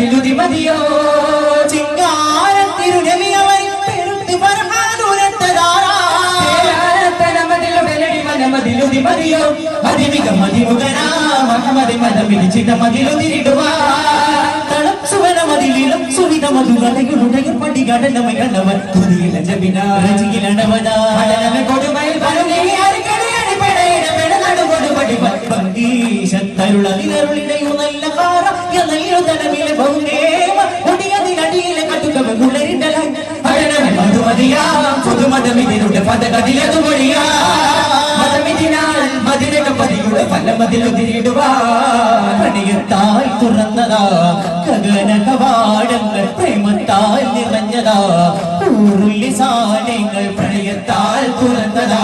മതിലുതി മതിയോ ചിങ്കാരത്തിരുനബി അവർ പെരുത്ത് പറഹാനുരത്തതാരാ മതിലുതി മതിയോ മതിമിക മതിമുഖനാ മഹമതി മതമിടിച്ചിട്ട മതിലുതിരിടുവാ സുവന മതിലിലും സുവിധ മധുകഥകളുടെ പടികടനമ കണ്ടവർ തുതിയില ജബിന രചിയിലടവന കൊടുമയിൽ രുളതിലരുളിടയുന്നല്ല കാറ എന്നല്ലോ തടവിലെ ഭൗമേമ ഒടിയതിലടിയിലെ കട്ടുകവ കുളരിണ്ടലായി അഴനവൻ മധുമതിയാ പുതുമതമിതിരുടെ പദകതിലതു മൊഴിയാ മതമിതിനാൽ മതിലക പതിയുടെ പല മതിലുതിരിടുവാൻ പ്രണയത്താൽ തുറന്നതാ ഗഗന കവാടങ്ങൾ പ്രേമത്താൽ നിറഞ്ഞതാ ഊറുള്ളിസാനങ്ങൾ പ്രണയത്താൽ തുറന്നതാ